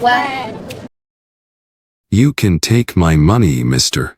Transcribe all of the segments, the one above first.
What? You can take my money, mister.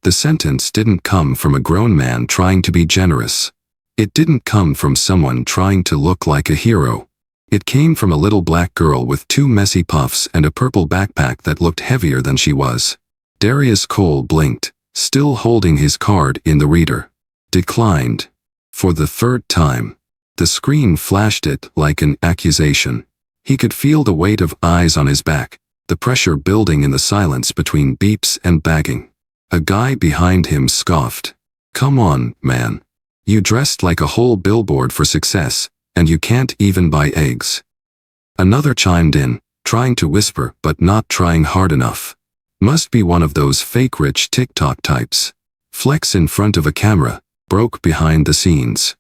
The sentence didn't come from a grown man trying to be generous. It didn't come from someone trying to look like a hero. It came from a little black girl with two messy puffs and a purple backpack that looked heavier than she was. Darius Cole blinked, still holding his card in the reader. Declined. For the third time. The screen flashed it like an accusation. He could feel the weight of eyes on his back, the pressure building in the silence between beeps and bagging. A guy behind him scoffed. Come on, man. You dressed like a whole billboard for success, and you can't even buy eggs. Another chimed in, trying to whisper but not trying hard enough. Must be one of those fake rich TikTok types. Flex in front of a camera, broke behind the scenes.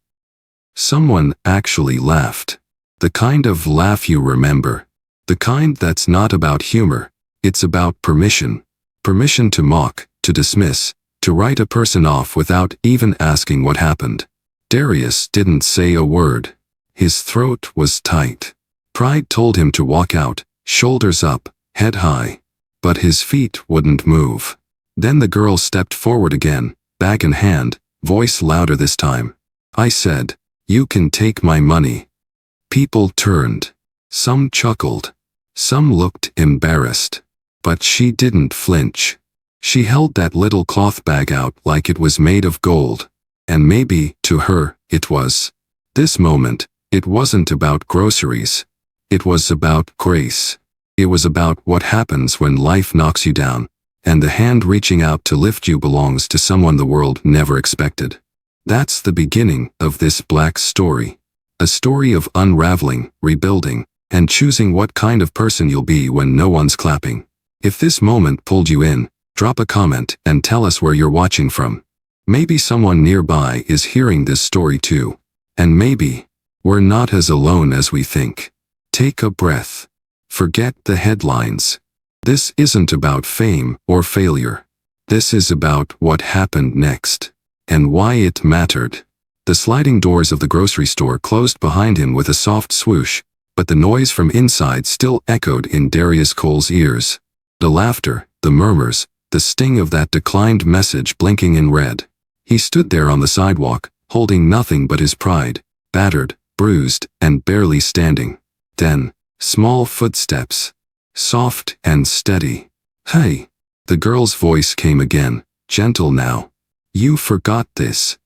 Someone actually laughed. The kind of laugh you remember. The kind that's not about humor, it's about permission. Permission to mock, to dismiss, to write a person off without even asking what happened. Darius didn't say a word. His throat was tight. Pride told him to walk out, shoulders up, head high. But his feet wouldn't move. Then the girl stepped forward again, bag in hand, voice louder this time. I said, you can take my money. People turned. Some chuckled. Some looked embarrassed. But she didn't flinch. She held that little cloth bag out like it was made of gold. And maybe, to her, it was. This moment, it wasn't about groceries. It was about grace. It was about what happens when life knocks you down, and the hand reaching out to lift you belongs to someone the world never expected. That's the beginning of this black story. A story of unraveling, rebuilding, and choosing what kind of person you'll be when no one's clapping. If this moment pulled you in, drop a comment and tell us where you're watching from. Maybe someone nearby is hearing this story too. And maybe, we're not as alone as we think. Take a breath. Forget the headlines. This isn't about fame or failure. This is about what happened next. And why it mattered. The sliding doors of the grocery store closed behind him with a soft swoosh, but the noise from inside still echoed in Darius Cole's ears. The laughter, the murmurs, the sting of that declined message blinking in red. He stood there on the sidewalk, holding nothing but his pride, battered, bruised, and barely standing. Then, small footsteps. Soft and steady. Hey! The girl's voice came again, gentle now. You forgot this.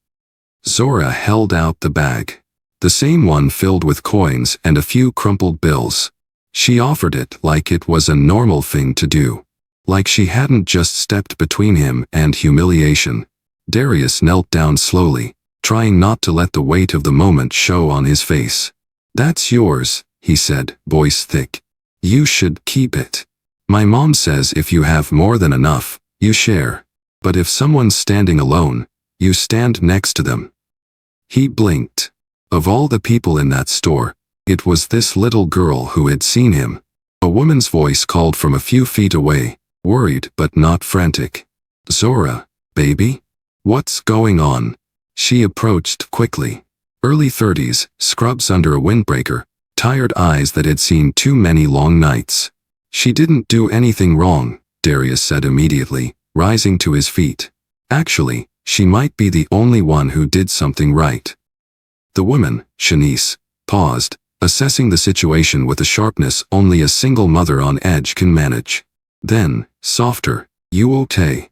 Zora held out the bag. The same one filled with coins and a few crumpled bills. She offered it like it was a normal thing to do. Like she hadn't just stepped between him and humiliation. Darius knelt down slowly, trying not to let the weight of the moment show on his face. That's yours, he said, voice thick. You should keep it. My mom says if you have more than enough, you share. But if someone's standing alone, you stand next to them. He blinked. Of all the people in that store, it was this little girl who had seen him. A woman's voice called from a few feet away, worried but not frantic. Zora, baby? What's going on? She approached quickly. Early 30s, scrubs under a windbreaker, tired eyes that had seen too many long nights. She didn't do anything wrong, Darius said immediately, rising to his feet. Actually, she might be the only one who did something right. The woman, Shanice, paused, assessing the situation with a sharpness only a single mother on edge can manage. Then, softer, you okay?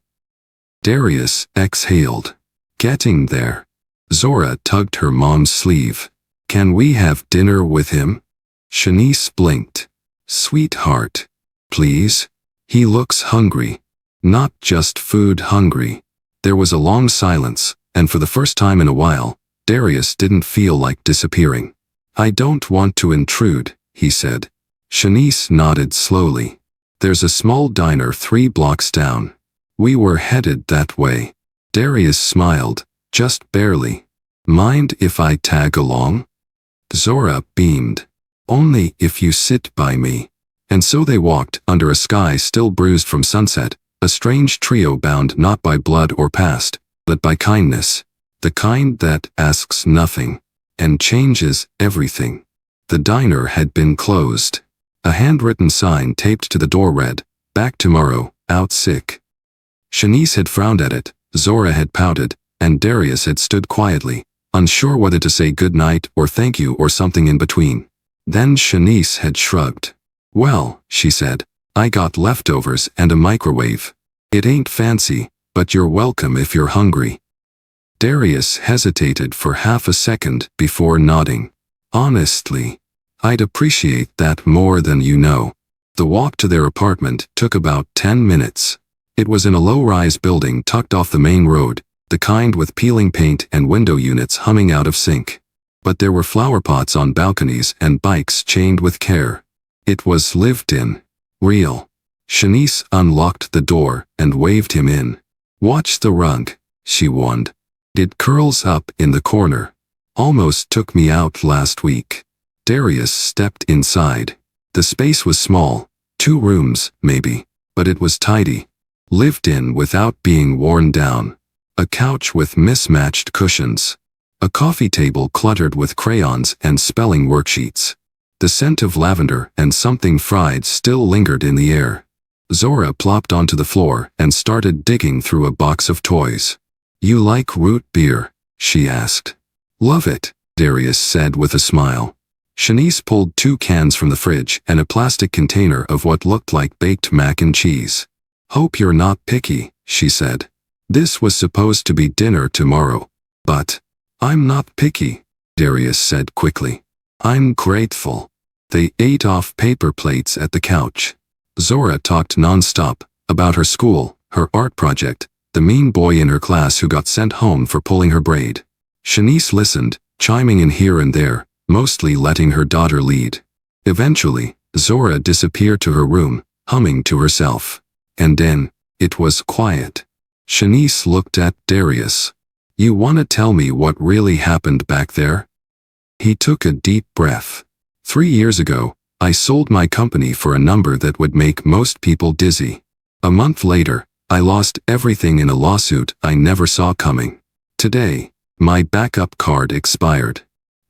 Darius exhaled. Getting there. Zora tugged her mom's sleeve. Can we have dinner with him? Shanice blinked. Sweetheart. Please? He looks hungry. Not just food hungry. There was a long silence, and for the first time in a while, Darius didn't feel like disappearing. I don't want to intrude, he said. Shanice nodded slowly. There's a small diner 3 blocks down. We were headed that way. Darius smiled, just barely. Mind if I tag along? Zora beamed. Only if you sit by me. And so they walked under a sky still bruised from sunset, a strange trio bound not by blood or past, but by kindness. The kind that asks nothing and changes everything. The diner had been closed. A handwritten sign taped to the door read, "Back tomorrow, out sick." Shanice had frowned at it, Zora had pouted, and Darius had stood quietly, unsure whether to say good night or thank you or something in between. Then Shanice had shrugged. "Well," she said, "I got leftovers and a microwave. It ain't fancy, but you're welcome if you're hungry." Darius hesitated for half a second before nodding. "Honestly, I'd appreciate that more than you know." The walk to their apartment took about 10 minutes. It was in a low-rise building tucked off the main road, the kind with peeling paint and window units humming out of sync. But there were flower pots on balconies and bikes chained with care. It was lived in. Real. Shanice unlocked the door and waved him in. "Watch the rug," she warned. "It curls up in the corner. Almost took me out last week." Darius stepped inside. The space was small, 2 rooms, maybe, but it was tidy. Lived in without being worn down. A couch with mismatched cushions. A coffee table cluttered with crayons and spelling worksheets. The scent of lavender and something fried still lingered in the air. Zora plopped onto the floor and started digging through a box of toys. "You like root beer?" she asked. "Love it," Darius said with a smile. Shanice pulled 2 cans from the fridge and a plastic container of what looked like baked mac and cheese. "Hope you're not picky," she said. "This was supposed to be dinner tomorrow." "But I'm not picky," Darius said quickly. "I'm grateful." They ate off paper plates at the couch. Zora talked nonstop about her school, her art project, the mean boy in her class who got sent home for pulling her braid. Shanice listened, chiming in here and there, mostly letting her daughter lead. Eventually, Zora disappeared to her room, humming to herself. And then, it was quiet. Shanice looked at Darius. "You wanna tell me what really happened back there?" He took a deep breath. 3 years ago, I sold my company for a number that would make most people dizzy. A month later, I lost everything in a lawsuit I never saw coming. Today, my backup card expired.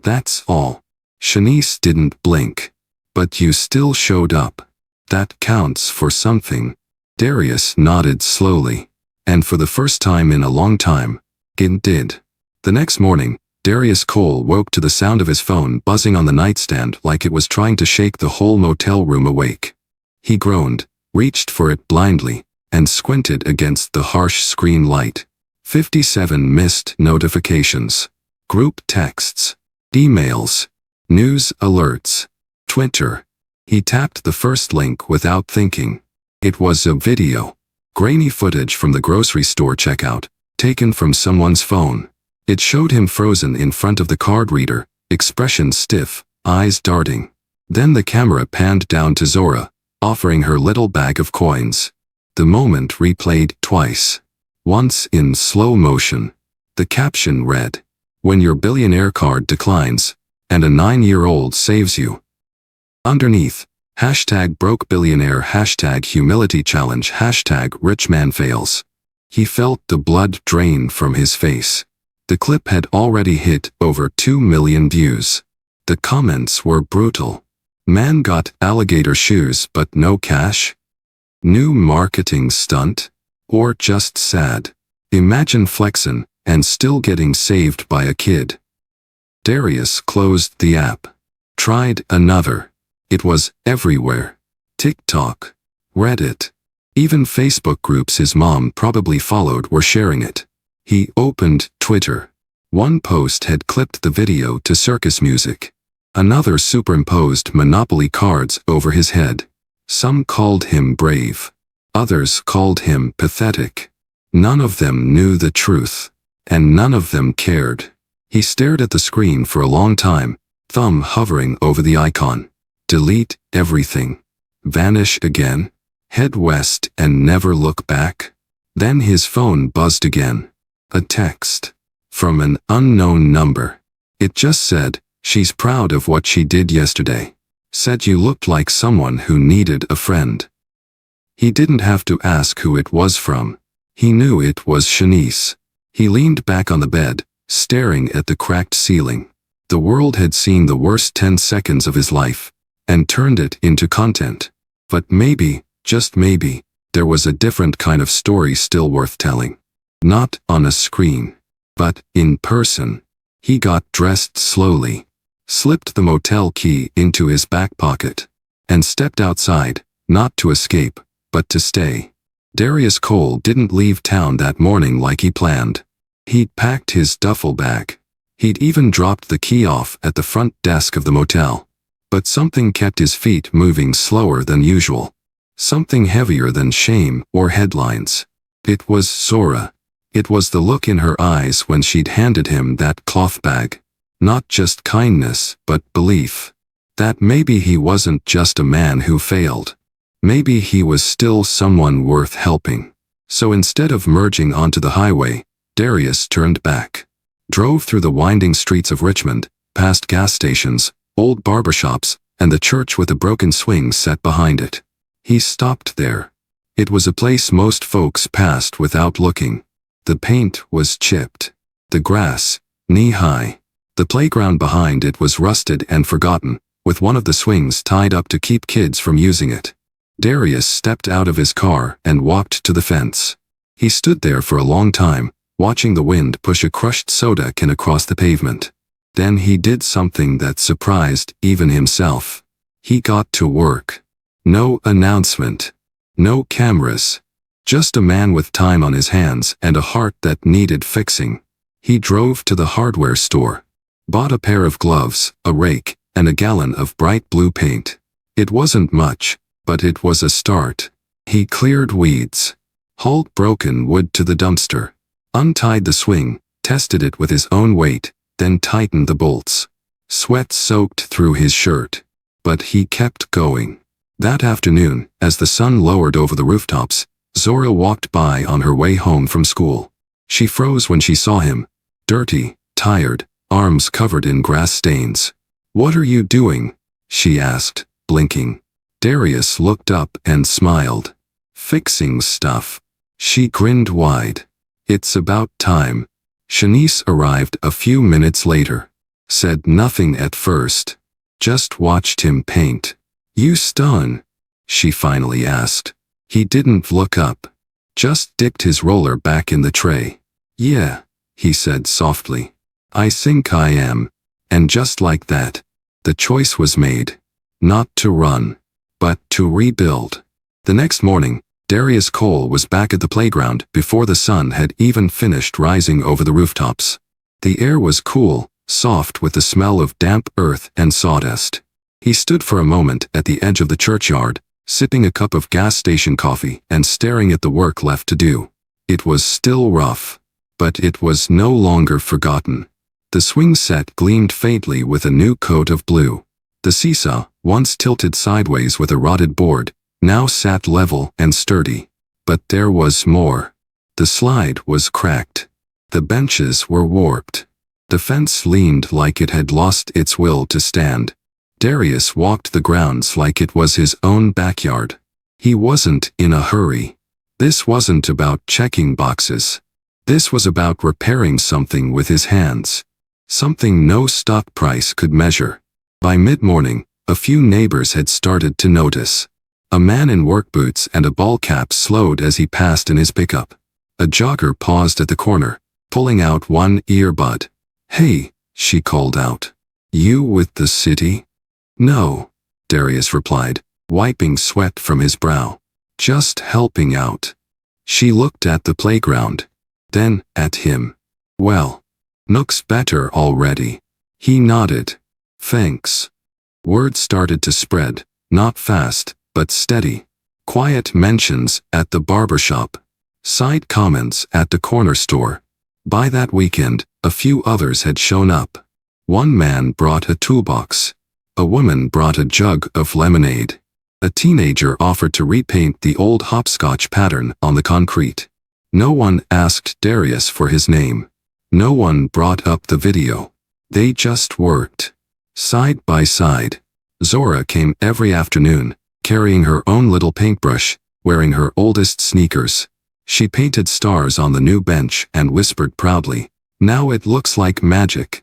That's all. Shanice didn't blink. "But you still showed up. That counts for something." Darius nodded slowly. And for the first time in a long time, it did. The next morning, Darius Cole woke to the sound of his phone buzzing on the nightstand like it was trying to shake the whole motel room awake. He groaned, reached for it blindly, and squinted against the harsh screen light. 57 missed notifications. Group texts. Emails. News alerts. Twitter. He tapped the first link without thinking. It was a video. Grainy footage from the grocery store checkout, taken from someone's phone. It showed him frozen in front of the card reader, expression stiff, eyes darting. Then the camera panned down to Zora, offering her little bag of coins. The moment replayed twice. Once in slow motion. The caption read, "When your billionaire card declines, and a 9-year-old saves you." Underneath, #BrokeBillionaire, #Humility Challenge, #RichManFails. He felt the blood drain from his face. The clip had already hit over 2 million views. The comments were brutal. "Man got alligator shoes but no cash? New marketing stunt? Or just sad? Imagine flexin' and still getting saved by a kid." Darius closed the app. Tried another. It was everywhere. TikTok. Reddit. Even Facebook groups his mom probably followed were sharing it. He opened Twitter. One post had clipped the video to circus music. Another superimposed Monopoly cards over his head. Some called him brave. Others called him pathetic. None of them knew the truth. And none of them cared. He stared at the screen for a long time, thumb hovering over the icon. Delete everything. Vanish again. Head west and never look back. Then his phone buzzed again. A text. From an unknown number. It just said, "She's proud of what she did yesterday. Said you looked like someone who needed a friend." He didn't have to ask who it was from. He knew it was Shanice. He leaned back on the bed, staring at the cracked ceiling. The world had seen the worst 10 seconds of his life, and turned it into content. But maybe, just maybe, there was a different kind of story still worth telling. Not on a screen, but in person. He got dressed slowly, slipped the motel key into his back pocket, and stepped outside, not to escape, but to stay. Darius Cole didn't leave town that morning like he planned. He'd packed his duffel bag. He'd even dropped the key off at the front desk of the motel. But something kept his feet moving slower than usual. Something heavier than shame or headlines. It was Zora. It was the look in her eyes when she'd handed him that cloth bag. Not just kindness, but belief. That maybe he wasn't just a man who failed. Maybe he was still someone worth helping. So instead of merging onto the highway, Darius turned back. Drove through the winding streets of Richmond, past gas stations, old barbershops, and the church with a broken swing set behind it. He stopped there. It was a place most folks passed without looking. The paint was chipped. The grass, knee-high. The playground behind it was rusted and forgotten, with one of the swings tied up to keep kids from using it. Darius stepped out of his car and walked to the fence. He stood there for a long time, watching the wind push a crushed soda can across the pavement. Then he did something that surprised even himself. He got to work. No announcement. No cameras. Just a man with time on his hands and a heart that needed fixing. He drove to the hardware store. Bought a pair of gloves, a rake, and a gallon of bright blue paint. It wasn't much, but it was a start. He cleared weeds. Hauled broken wood to the dumpster. Untied the swing, tested it with his own weight, then tightened the bolts. Sweat soaked through his shirt. But he kept going. That afternoon, as the sun lowered over the rooftops, Zora walked by on her way home from school. She froze when she saw him. Dirty, tired, arms covered in grass stains. "What are you doing?" she asked, blinking. Darius looked up and smiled. "Fixing stuff." She grinned wide. "It's about time." Shanice arrived a few minutes later. Said nothing at first. Just watched him paint. "You stun?" she finally asked. He didn't look up. Just dipped his roller back in the tray. "Yeah," he said softly. "I think I am." And just like that, the choice was made. Not to run, but to rebuild. The next morning, Darius Cole was back at the playground before the sun had even finished rising over the rooftops. The air was cool, soft with the smell of damp earth and sawdust. He stood for a moment at the edge of the churchyard, sipping a cup of gas station coffee and staring at the work left to do. It was still rough, but it was no longer forgotten. The swing set gleamed faintly with a new coat of blue. The seesaw, once tilted sideways with a rotted board, now sat level and sturdy. But there was more. The slide was cracked. The benches were warped. The fence leaned like it had lost its will to stand. Darius walked the grounds like it was his own backyard. He wasn't in a hurry. This wasn't about checking boxes. This was about repairing something with his hands. Something no stock price could measure. By mid-morning, a few neighbors had started to notice. A man in work boots and a ball cap slowed as he passed in his pickup. A jogger paused at the corner, pulling out one earbud. "Hey," she called out. "You with the city?" "No," Darius replied, wiping sweat from his brow. "Just helping out." She looked at the playground, then at him. "Well, looks better already." He nodded. "Thanks." Word started to spread, not fast, but steady. Quiet mentions at the barbershop. Side comments at the corner store. By that weekend, a few others had shown up. One man brought a toolbox. A woman brought a jug of lemonade. A teenager offered to repaint the old hopscotch pattern on the concrete. No one asked Darius for his name. No one brought up the video. They just worked. Side by side. Zora came every afternoon, carrying her own little paintbrush, wearing her oldest sneakers. She painted stars on the new bench and whispered proudly, "Now it looks like magic."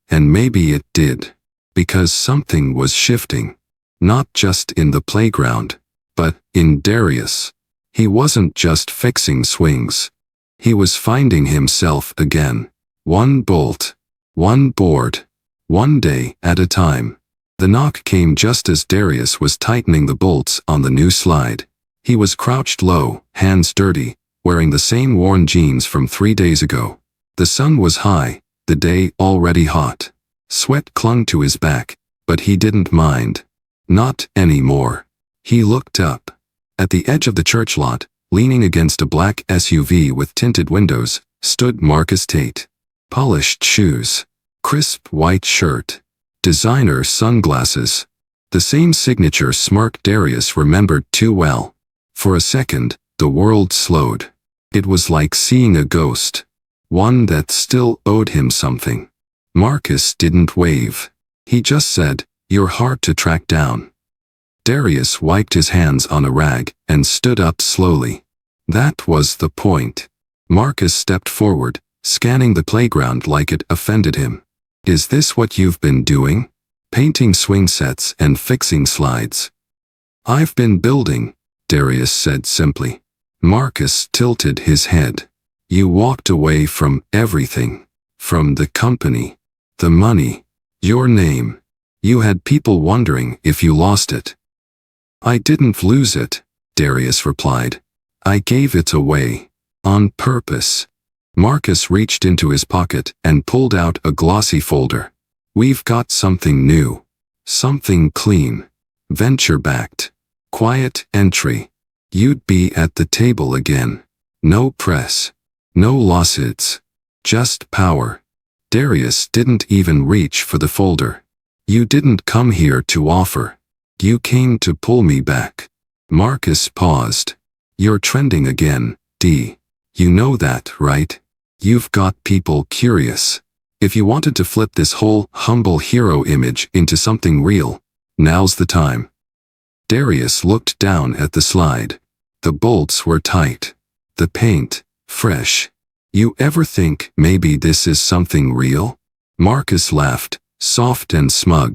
And maybe it did. Because something was shifting. Not just in the playground, but in Darius. He wasn't just fixing swings. He was finding himself again. One bolt, one board, one day at a time. The knock came just as Darius was tightening the bolts on the new slide. He was crouched low, hands dirty, wearing the same worn jeans from 3 days ago. The sun was high, the day already hot. Sweat clung to his back, but he didn't mind. Not anymore. He looked up. At the edge of the church lot, leaning against a black SUV with tinted windows, stood Marcus Tate. Polished shoes, crisp white shirt, designer sunglasses. The same signature smirk Darius remembered too well. For a second, the world slowed. It was like seeing a ghost. One that still owed him something. Marcus didn't wave. He just said, "You're hard to track down." Darius wiped his hands on a rag and stood up slowly. That was the point. Marcus stepped forward, scanning the playground like it offended him. "Is this what you've been doing? Painting swing sets and fixing slides?" "I've been building," Darius said simply. Marcus tilted his head. "You walked away from everything. From the company, the money, your name. You had people wondering if you lost it." "I didn't lose it," Darius replied. "I gave it away. On purpose." Marcus reached into his pocket and pulled out a glossy folder. "We've got something new. Something clean. Venture-backed. Quiet entry. You'd be at the table again. No press. No lawsuits. Just power." Darius didn't even reach for the folder. "You didn't come here to offer. You came to pull me back." Marcus paused. "You're trending again, D. You know that, right? You've got people curious. If you wanted to flip this whole humble hero image into something real, now's the time." Darius looked down at the slide. The bolts were tight. The paint, fresh. "You ever think maybe this is something real?" Marcus laughed, soft and smug.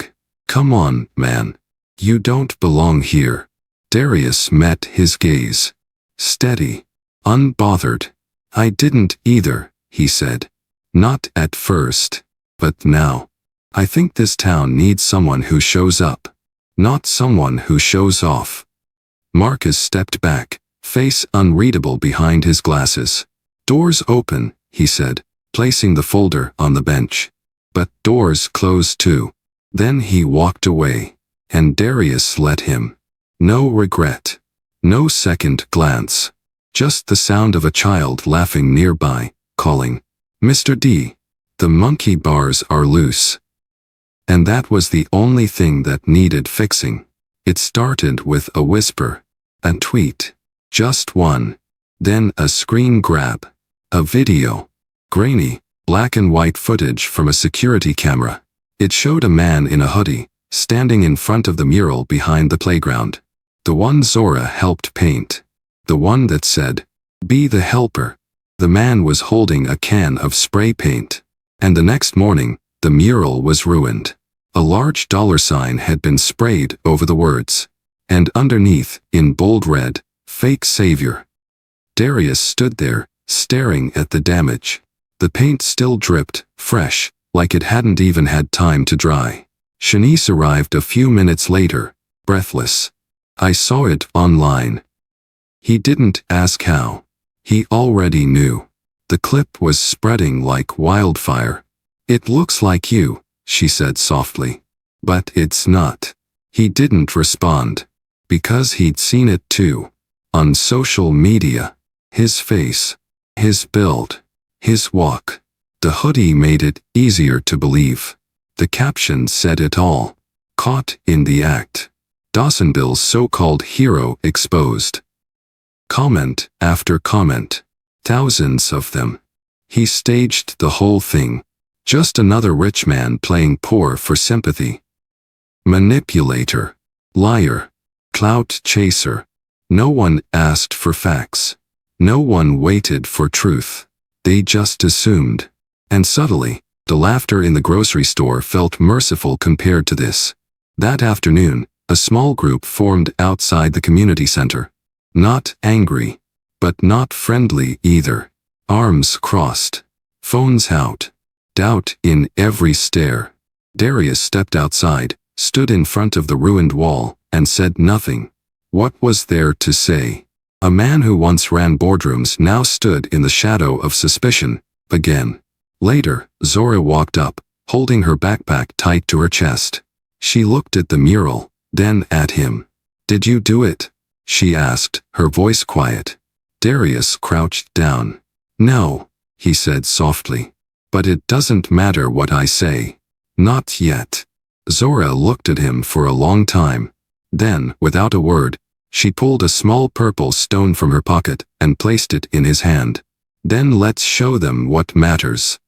"Come on, man. You don't belong here." Darius met his gaze. Steady. Unbothered. "I didn't either," he said. "Not at first. But now. I think this town needs someone who shows up. Not someone who shows off." Marcus stepped back, face unreadable behind his glasses. "Doors open," he said, placing the folder on the bench. "But doors close too." Then he walked away. And Darius let him. No regret. No second glance. Just the sound of a child laughing nearby, calling, "Mr. D, the monkey bars are loose." And that was the only thing that needed fixing. It started with a whisper. A tweet. Just one. Then a screen grab. A video. Grainy, black and white footage from a security camera. It showed a man in a hoodie, standing in front of the mural behind the playground. The one Zora helped paint. The one that said, "Be the helper." The man was holding a can of spray paint. And the next morning, the mural was ruined. A large $sign had been sprayed over the words. And underneath, in bold red, "Fake Savior." Darius stood there, staring at the damage. The paint still dripped, fresh, like it hadn't even had time to dry. Shanice arrived a few minutes later, breathless. "I saw it online." He didn't ask how. He already knew. The clip was spreading like wildfire. "It looks like you," she said softly. "But it's not." He didn't respond. Because he'd seen it too. On social media. His face. His build. His walk. The hoodie made it easier to believe. The caption said it all. "Caught in the act. Dawsonville's so-called hero exposed." Comment after comment. Thousands of them. He staged the whole thing. Just another rich man playing poor for sympathy. Manipulator. Liar. Clout chaser. No one asked for facts. No one waited for truth. They just assumed. And subtly, the laughter in the grocery store felt merciful compared to this. That afternoon, A small group formed outside the community center. Not angry, but not friendly either. Arms crossed. Phones out. Doubt in every stare. Darius stepped outside, stood in front of the ruined wall, and said nothing. What was there to say? A man who once ran boardrooms now stood in the shadow of suspicion, again. Later, Zora walked up, holding her backpack tight to her chest. She looked at the mural, then at him. "Did you do it?" she asked, her voice quiet. Darius crouched down. "No," he said softly. "But it doesn't matter what I say. Not yet." Zora looked at him for a long time. Then, without a word, she pulled a small purple stone from her pocket and placed it in his hand. "Then let's show them what matters."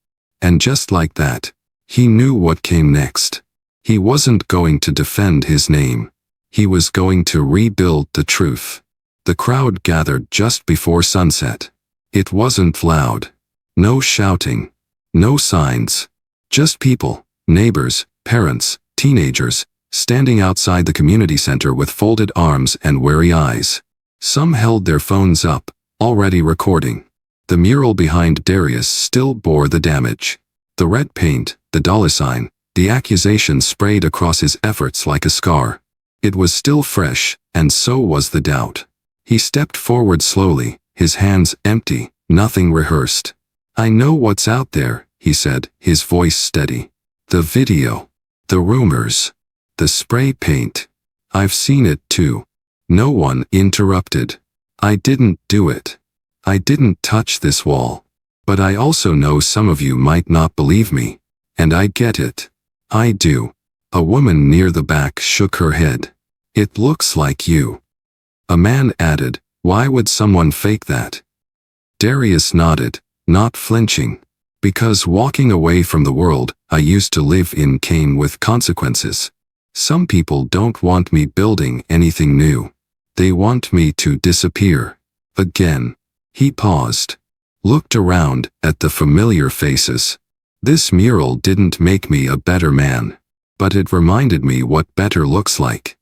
And just like that, he knew what came next. He wasn't going to defend his name. He was going to rebuild the truth. The crowd gathered just before sunset. It wasn't loud. No shouting. No signs. Just people, neighbors, parents, teenagers, standing outside the community center with folded arms and weary eyes. Some held their phones up, already recording. The mural behind Darius still bore the damage. The red paint, the dollar sign, the accusation sprayed across his efforts like a scar. It was still fresh, and so was the doubt. He stepped forward slowly, his hands empty, nothing rehearsed. "I know what's out there," he said, his voice steady. "The video. The rumors. The spray paint. I've seen it too." No one interrupted. "I didn't do it. I didn't touch this wall. But I also know some of you might not believe me. And I get it. I do." A woman near the back shook her head. "It looks like you." A man added, "Why would someone fake that?" Darius nodded, not flinching. "Because walking away from the world I used to live in came with consequences. Some people don't want me building anything new. They want me to disappear." Again. He paused. Looked around at the familiar faces. This mural didn't make me a better man. But it reminded me what better looks like.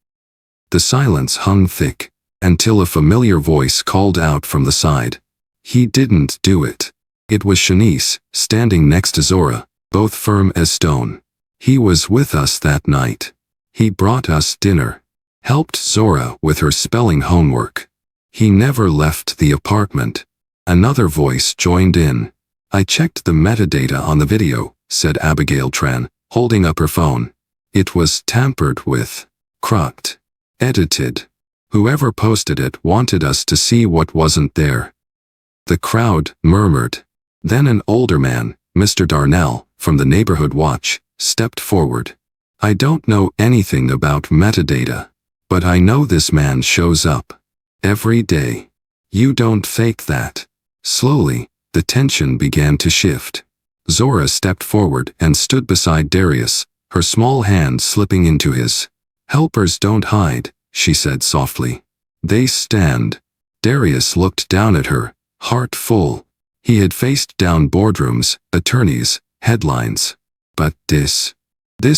The silence hung thick, until a familiar voice called out from the side. He didn't do it. It was Shanice, standing next to Zora, both firm as stone. "He was with us that night. He brought us dinner. Helped Zora with her spelling homework. He never left the apartment." Another voice joined in. "I checked the metadata on the video," said Abigail Tran, holding up her phone. "It was tampered with. Cropped. Edited. Whoever posted it wanted us to see what wasn't there." The crowd murmured. Then an older man, Mr. Darnell, from the Neighborhood Watch, stepped forward. "I don't know anything about metadata, but I know this man shows up. Every day. You don't fake that." Slowly, the tension began to shift. Zora stepped forward and stood beside Darius, her small hand slipping into his. "Helpers don't hide," she said softly. "They stand." Darius looked down at her, heart full. He had faced down boardrooms, attorneys, headlines. But this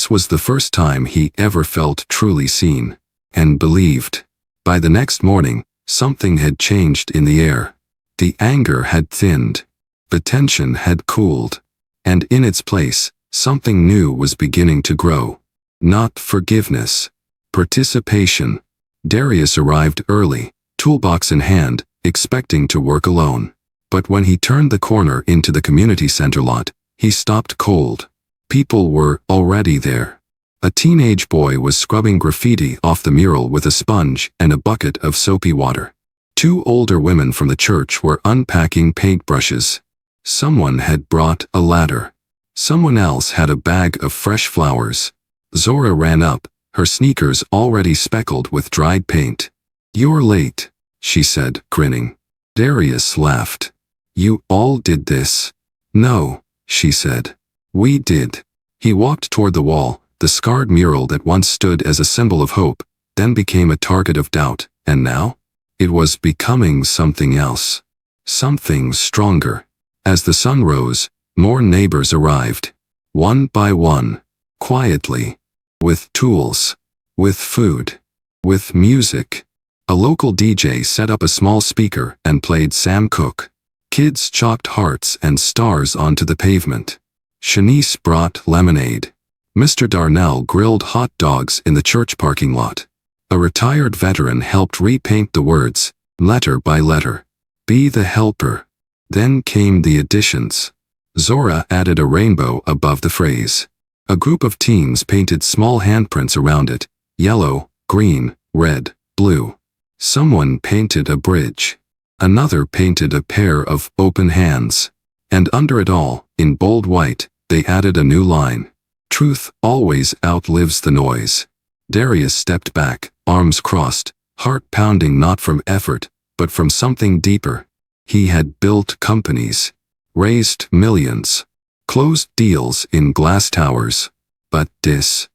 was the first time he ever felt truly seen. And believed. By the next morning, something had changed in the air. The anger had thinned. The tension had cooled. And in its place, something new was beginning to grow. Not forgiveness. Participation. Darius arrived early, toolbox in hand, expecting to work alone. But when he turned the corner into the community center lot, he stopped cold. People were already there. A teenage boy was scrubbing graffiti off the mural with a sponge and a bucket of soapy water. Two older women from the church were unpacking paintbrushes. Someone had brought a ladder. Someone else had a bag of fresh flowers. Zora ran up, her sneakers already speckled with dried paint. "You're late," she said, grinning. Darius laughed. "You all did this?" "No," she said. "We did." He walked toward the wall, the scarred mural that once stood as a symbol of hope, then became a target of doubt, and now? It was becoming something else. Something stronger. As the sun rose, more neighbors arrived. One by one. Quietly. With tools. With food. with music. A local DJ set up a small speaker and played Sam Cooke. Kids chalked hearts and stars onto the pavement. Shanice brought lemonade. Mr. Darnell grilled hot dogs in the church parking lot. A retired veteran helped repaint the words, letter by letter. Be the helper. Then came the additions. Zora added a rainbow above the phrase. A group of teens painted small handprints around it, yellow, green, red, blue. Someone painted a bridge. Another painted a pair of open hands. And under it all, in bold white, they added a new line. Truth always outlives the noise. Darius stepped back, arms crossed, heart pounding not from effort, but from something deeper. He had built companies, raised millions, closed deals in glass towers. But this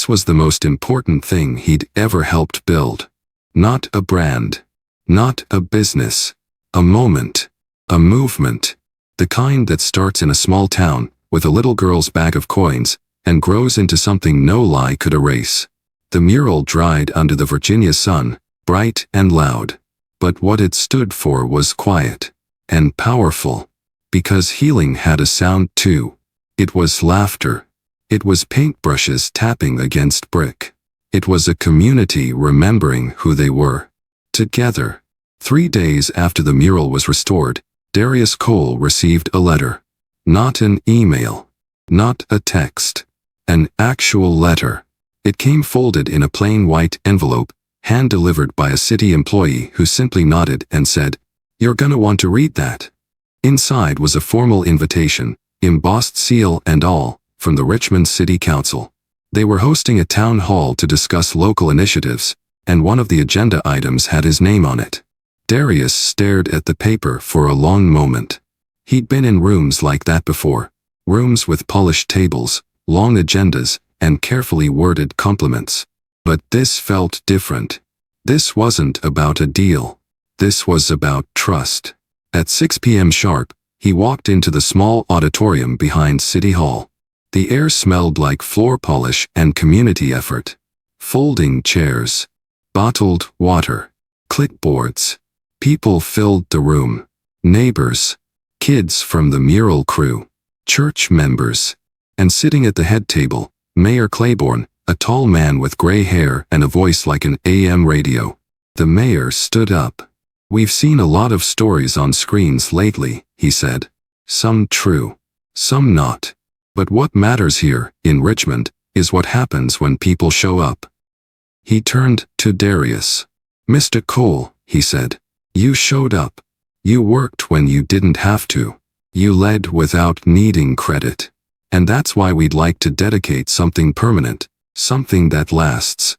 was the most important thing he'd ever helped build. Not a brand, not a business, a moment, a movement. The kind that starts in a small town, with a little girl's bag of coins, and grows into something no lie could erase. The mural dried under the Virginia sun, bright and loud. But what it stood for was quiet and powerful. Because healing had a sound too. It was laughter. It was paintbrushes tapping against brick. It was a community remembering who they were. Together. 3 days after the mural was restored, Darius Cole received a letter. Not an email. Not a text. An actual letter. It came folded in a plain white envelope, hand-delivered by a city employee who simply nodded and said, "You're gonna want to read that." Inside was a formal invitation, embossed seal and all, from the Richmond City Council. They were hosting a town hall to discuss local initiatives, and one of the agenda items had his name on it. Darius stared at the paper for a long moment. He'd been in rooms like that before. Rooms with polished tables, long agendas, and carefully worded compliments. But this felt different. This wasn't about a deal. This was about trust. At 6 p.m. sharp, he walked into the small auditorium behind City Hall. The air smelled like floor polish and community effort. Folding chairs, bottled water, clipboards. People filled the room. Neighbors, kids from the mural crew, church members. And sitting at the head table, Mayor Claiborne, a tall man with gray hair and a voice like an AM radio. The mayor stood up. "We've seen a lot of stories on screens lately," he said. "Some true, some not. But what matters here, in Richmond, is what happens when people show up." He turned to Darius. "Mr. Cole," he said, "you showed up. You worked when you didn't have to. You led without needing credit. And that's why we'd like to dedicate something permanent, something that lasts."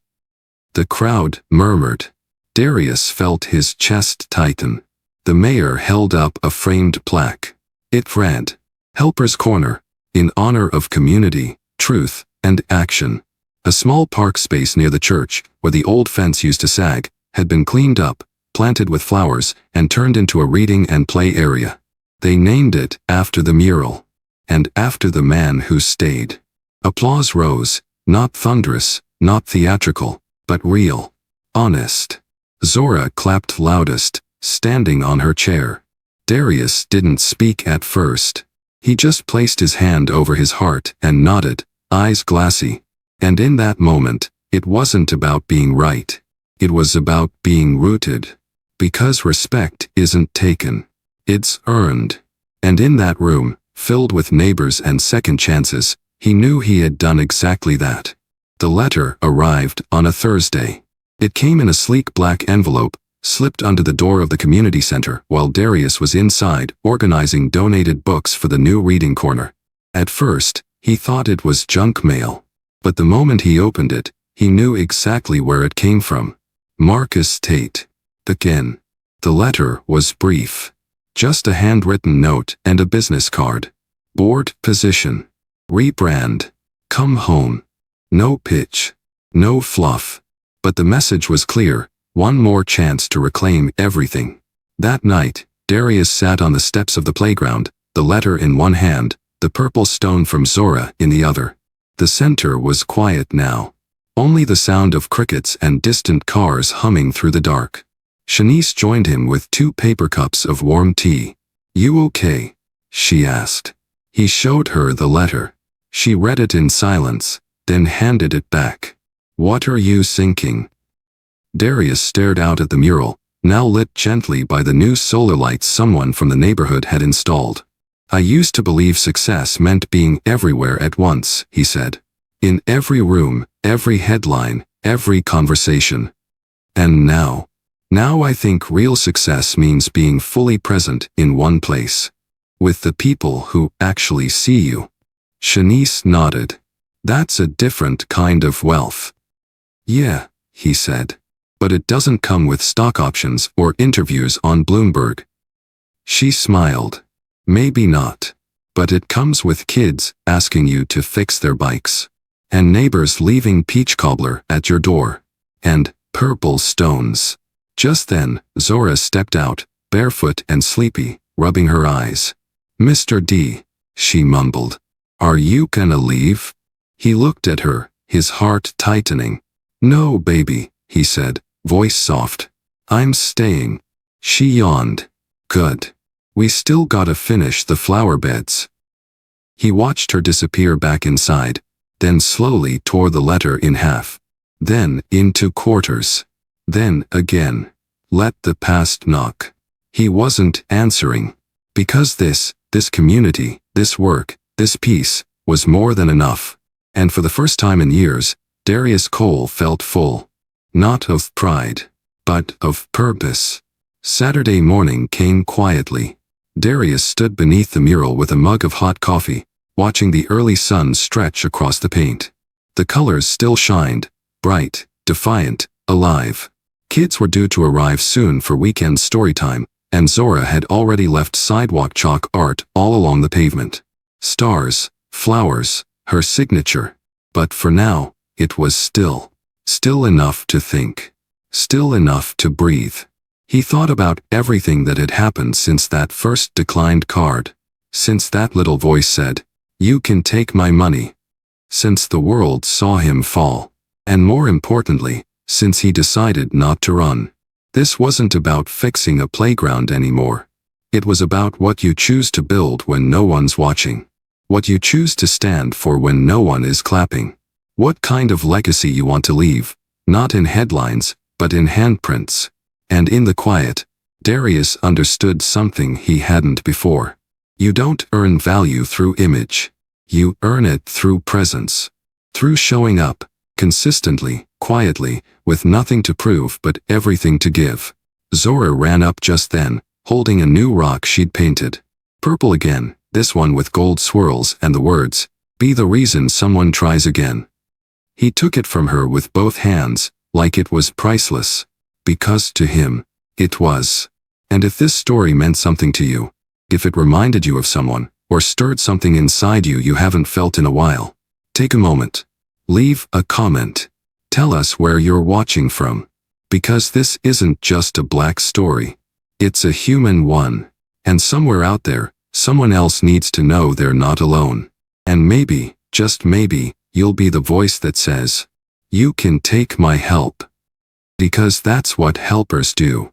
The crowd murmured. Darius felt his chest tighten. The mayor held up a framed plaque. It read, "Helper's Corner, in honor of community, truth, and action." A small park space near the church, where the old fence used to sag, had been cleaned up, planted with flowers, and turned into a reading and play area. They named it after the mural. And after the man who stayed. Applause rose, not thunderous, not theatrical, but real. Honest. Zora clapped loudest, standing on her chair. Darius didn't speak at first. He just placed his hand over his heart and nodded, eyes glassy. And in that moment, it wasn't about being right. It was about being rooted. Because respect isn't taken. It's earned. And in that room, filled with neighbors and second chances, he knew he had done exactly that. The letter arrived on a Thursday. It came in a sleek black envelope, slipped under the door of the community center while Darius was inside organizing donated books for the new reading corner. At first, he thought it was junk mail. But the moment he opened it, he knew exactly where it came from. Marcus Tate. Again. The letter was brief. Just a handwritten note and a business card. Board position. Rebrand. Come home. No pitch. No fluff. But the message was clear. One more chance to reclaim everything. That night, Darius sat on the steps of the playground, the letter in one hand, the purple stone from Zora in the other. The center was quiet now. Only the sound of crickets and distant cars humming through the dark. Shanice joined him with 2 paper cups of warm tea. "You okay?" she asked. He showed her the letter. She read it in silence, then handed it back. "What are you thinking?" Darius stared out at the mural, now lit gently by the new solar lights someone from the neighborhood had installed. "I used to believe success meant being everywhere at once," he said. "In every room, every headline, every conversation. And now I think real success means being fully present in one place. With the people who actually see you." Shanice nodded. "That's a different kind of wealth." "Yeah," he said. "But it doesn't come with stock options or interviews on Bloomberg." She smiled. "Maybe not. But it comes with kids asking you to fix their bikes. And neighbors leaving peach cobbler at your door. And purple stones." Just then, Zora stepped out, barefoot and sleepy, rubbing her eyes. "Mr. D," she mumbled. "Are you gonna leave?" He looked at her, his heart tightening. "No, baby," he said, voice soft. "I'm staying." She yawned. "Good. We still gotta finish the flower beds." He watched her disappear back inside, then slowly tore the letter in half. Then into quarters. Then again. Let the past knock. He wasn't answering. Because this community, this work, this peace, was more than enough. And for the first time in years, Darius Cole felt full. Not of pride, but of purpose. Saturday morning came quietly. Darius stood beneath the mural with a mug of hot coffee, watching the early sun stretch across the paint. The colors still shined, bright, defiant, alive. Kids were due to arrive soon for weekend storytime, and Zora had already left sidewalk chalk art all along the pavement. Stars, flowers, her signature. But for now, it was still. Still enough to think. Still enough to breathe. He thought about everything that had happened since that first declined card. Since that little voice said, "You can take my money." Since the world saw him fall. And more importantly, since he decided not to run. This wasn't about fixing a playground anymore. It was about what you choose to build when no one's watching. What you choose to stand for when no one is clapping. What kind of legacy you want to leave, not in headlines, but in handprints. And in the quiet, Darius understood something he hadn't before. You don't earn value through image. You earn it through presence. Through showing up, consistently, quietly, with nothing to prove but everything to give. Zora ran up just then, holding a new rock she'd painted. Purple again, this one with gold swirls and the words, "Be the reason someone tries again." He took it from her with both hands, like it was priceless. Because to him, it was. And if this story meant something to you, if it reminded you of someone, or stirred something inside you haven't felt in a while, take a moment. Leave a comment. Tell us where you're watching from. Because this isn't just a black story. It's a human one. And somewhere out there, someone else needs to know they're not alone. And maybe, just maybe, you'll be the voice that says, "You can take my help." Because that's what helpers do.